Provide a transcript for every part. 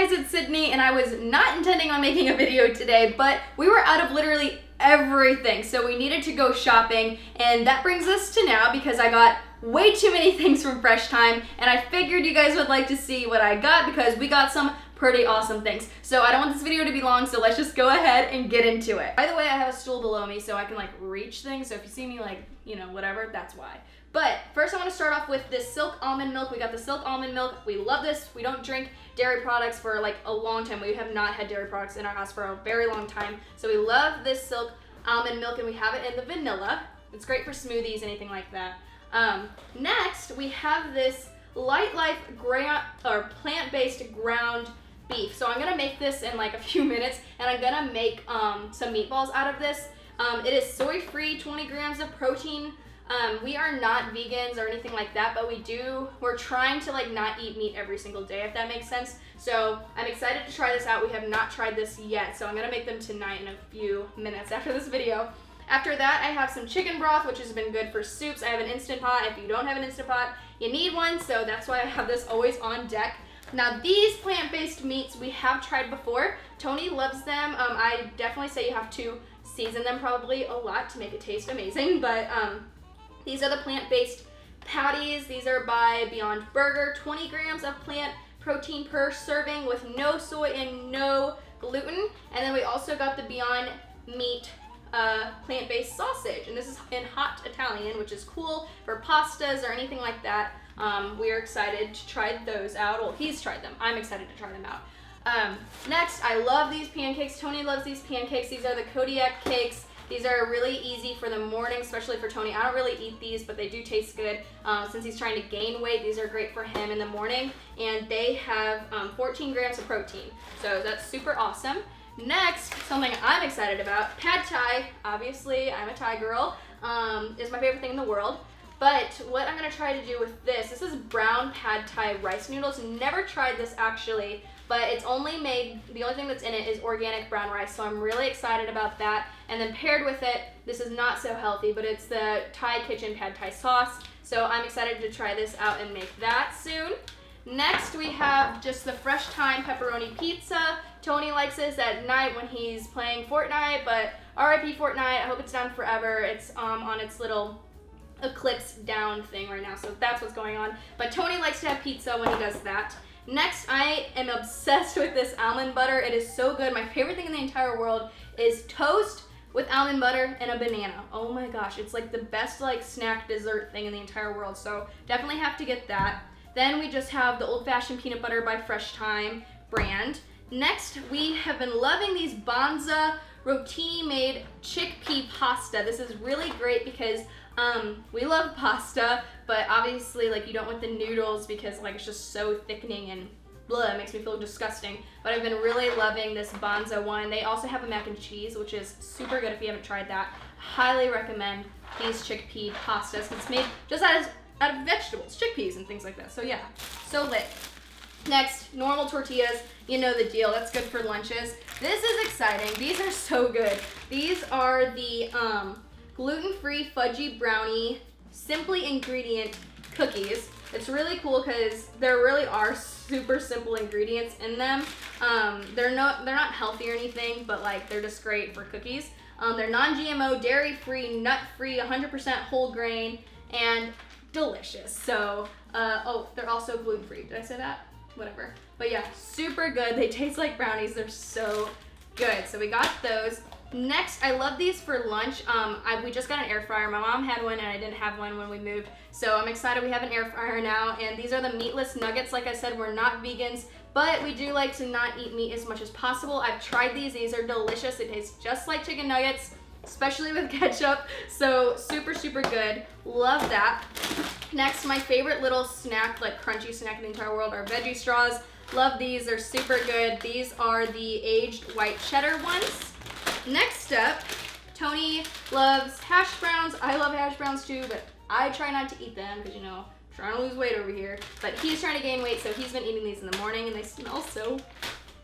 guys, it's Sydney, and I was not intending on making a video today, but we were out of literally everything, so we needed to go shopping, and that brings us to now because I got way too many things from Fresh Thyme, and I figured you guys would like to see what I got because we got some pretty awesome things. So I don't want this video to be long, so let's just go ahead and get into it. By the way, I have a stool below me so I can like reach things, so if you see me like, you know, whatever, that's why. But first I want to start off with this silk almond milk. We got the silk almond milk. We love this. We don't drink dairy products for like a long time. We have not had dairy products in our house for a very long time. So we love this silk almond milk, and we have it in the vanilla. It's great for smoothies, anything like that. Next, we have this Light Life plant-based ground beef. So I'm gonna make this in like a few minutes, and I'm gonna make some meatballs out of this. It is soy-free, 20 grams of protein. We are not vegans or anything like that, but we're trying to like not eat meat every single day, if that makes sense. So I'm excited to try this out. We have not tried this yet, so I'm gonna make them tonight in a few minutes after this video. After that, I have some chicken broth, which has been good for soups. I have an Instant Pot. If you don't have an Instant Pot, you need one, so that's why I have this always on deck. Now these plant-based meats we have tried before. Tony loves them. I definitely say you have to season them probably a lot to make it taste amazing, but these are the plant-based patties. These are by Beyond Burger, 20 grams of plant protein per serving with no soy and no gluten. And then we also got the Beyond Meat plant-based sausage, and this is in hot Italian, which is cool for pastas or anything like that. We are excited to try those out. Well, he's tried them. I'm excited to try them out. Next, I love these pancakes. Tony loves these pancakes. These are the Kodiak cakes. These are really easy for the morning, especially for Tony. I don't really eat these, but they do taste good. Since he's trying to gain weight, these are great for him in the morning, and they have 14 grams of protein. So that's super awesome. Next, something I'm excited about, pad thai. Obviously, I'm a Thai girl. Is my favorite thing in the world. But what I'm gonna try to do with this is brown pad thai rice noodles. Never tried this actually, but it's only made, the only thing that's in it is organic brown rice, so I'm really excited about that. And then paired with it, this is not so healthy, but it's the Thai Kitchen pad thai sauce. So I'm excited to try this out and make that soon. Next, we have just the Fresh Thyme pepperoni pizza. Tony likes this at night when he's playing Fortnite, but RIP Fortnite, I hope it's down forever. It's on its little eclipse down thing right now, so that's what's going on. But Tony likes to have pizza when he does that. Next, I am obsessed with this almond butter. It is so good. My favorite thing in the entire world is toast with almond butter and a banana. Oh my gosh, it's like the best like snack dessert thing in the entire world, so definitely have to get that. Then we just have the old-fashioned peanut butter by Fresh Thyme brand. Next, we have been loving these Banza rotini-made chickpea pasta. This is really great because we love pasta, but obviously like you don't want the noodles because like it's just so thickening and blah, it makes me feel disgusting. But I've been really loving this Banza one. They also have a mac and cheese, which is super good if you haven't tried that. Highly recommend these chickpea pastas because it's made just out of vegetables, chickpeas and things like that. So yeah, so lit. Next, normal tortillas. You know the deal. That's good for lunches. This is exciting. These are so good. These are the gluten-free fudgy brownie simply ingredient cookies. It's really cool because there really are super simple ingredients in them. They're not healthy or anything, but like they're just great for cookies. They're non-GMO, dairy-free, nut-free, 100% whole grain, and delicious. So, oh, they're also gluten-free. Did I say that? Whatever. But yeah, super good. They taste like brownies. They're so good. So we got those. Next, I love these for lunch. We just got an air fryer. My mom had one and I didn't have one when we moved. So I'm excited we have an air fryer now. And these are the meatless nuggets. Like I said, we're not vegans, but we do like to not eat meat as much as possible. I've tried these. These are delicious. It tastes just like chicken nuggets, especially with ketchup. So super, super good. Love that. Next, my favorite little snack, like crunchy snack in the entire world, are veggie straws. Love these. They're super good. These are the aged white cheddar ones. Next up, Tony loves hash browns. I love hash browns too, but I try not to eat them because, you know, I'm trying to lose weight over here. But he's trying to gain weight, so he's been eating these in the morning, and they smell so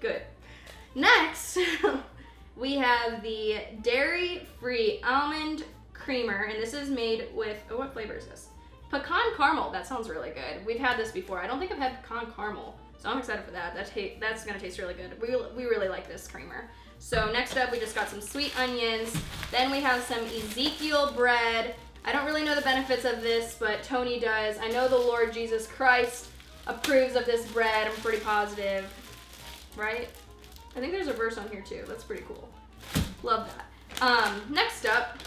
good. Next, we have the dairy-free almond creamer, and this is made with, oh, what flavor is this? Pecan caramel. That sounds really good. We've had this before. I don't think I've had pecan caramel. So I'm excited for that. That's gonna taste really good. We really like this creamer. So next up, we just got some sweet onions. Then we have some Ezekiel bread. I don't really know the benefits of this, but Tony does. I know the Lord Jesus Christ approves of this bread. I'm pretty positive, right? I think there's a verse on here too. That's pretty cool. Love that. Next up,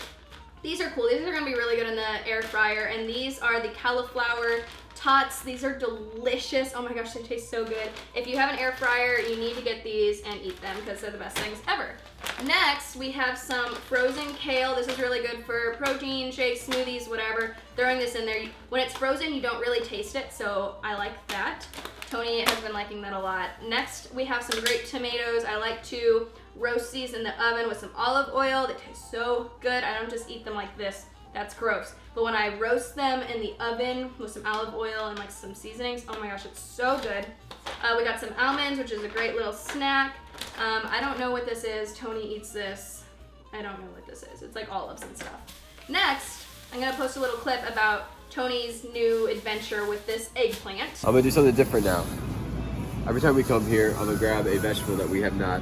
these are cool. These are gonna be really good in the air fryer, and these are the cauliflower tots. These are delicious. Oh my gosh, they taste so good. If you have an air fryer, you need to get these and eat them because they're the best things ever. Next, we have some frozen kale. This is really good for protein shakes, smoothies, whatever. Throwing this in there. When it's frozen, you don't really taste it, so I like that. Tony has been liking that a lot. Next, we have some grape tomatoes. I like to roast these in the oven with some olive oil. They taste so good. I don't just eat them like this. That's gross. But when I roast them in the oven with some olive oil and like some seasonings, oh my gosh, it's so good. We got some almonds, which is a great little snack. I don't know what this is. Tony eats this. I don't know what this is. It's like olives and stuff. Next, I'm gonna post a little clip about Tony's new adventure with this eggplant. I'm gonna do something different now. Every time we come here, I'm gonna grab a vegetable that we have not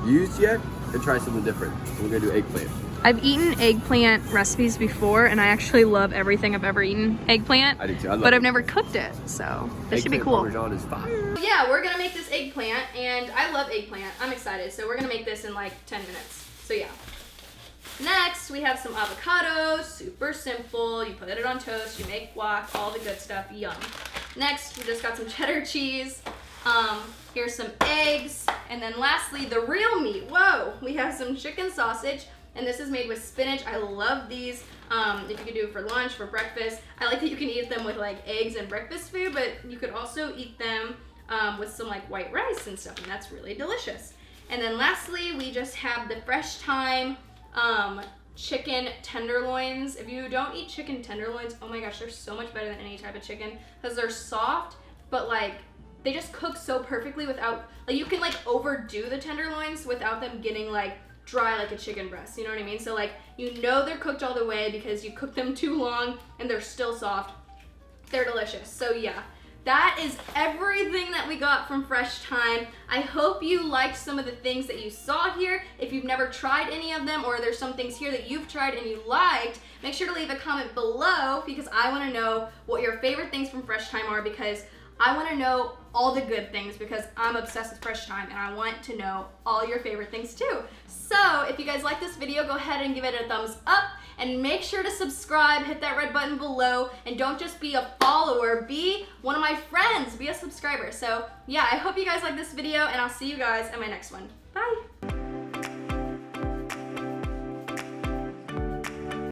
used yet and try something different. We're gonna do eggplant. I've eaten eggplant recipes before, and I actually love everything I've ever eaten eggplant. I do too. But I've never cooked it, so this should be cool. Parmesan is fire. Yeah, we're gonna make this eggplant, and I love eggplant. I'm excited, so we're gonna make this in like 10 minutes. So yeah. Next, we have some avocados. Super simple. You put it on toast, you make guac, all the good stuff. Yum. Next, we just got some cheddar cheese. Here's some eggs, and then lastly, the real meat. Whoa, we have some chicken sausage. And this is made with spinach. I love these. If you could do it for lunch, for breakfast. I like that you can eat them with like eggs and breakfast food, but you could also eat them with some like white rice and stuff, and that's really delicious. And then lastly, we just have the fresh thyme chicken tenderloins. If you don't eat chicken tenderloins, oh my gosh, they're so much better than any type of chicken because they're soft, but like they just cook so perfectly without, like you can like overdo the tenderloins without them getting like dry like a chicken breast, you know what I mean? So like, you know they're cooked all the way because you cook them too long and they're still soft. They're delicious. So yeah, that is everything that we got from Fresh Thyme. I hope you liked some of the things that you saw here. If you've never tried any of them, or there's some things here that you've tried and you liked, make sure to leave a comment below because I wanna know what your favorite things from Fresh Thyme are, because I want to know all the good things because I'm obsessed with Fresh Thyme and I want to know all your favorite things too. So if you guys like this video, go ahead and give it a thumbs up and make sure to subscribe, hit that red button below, and don't just be a follower, be one of my friends, be a subscriber. So yeah, I hope you guys like this video and I'll see you guys in my next one. Bye.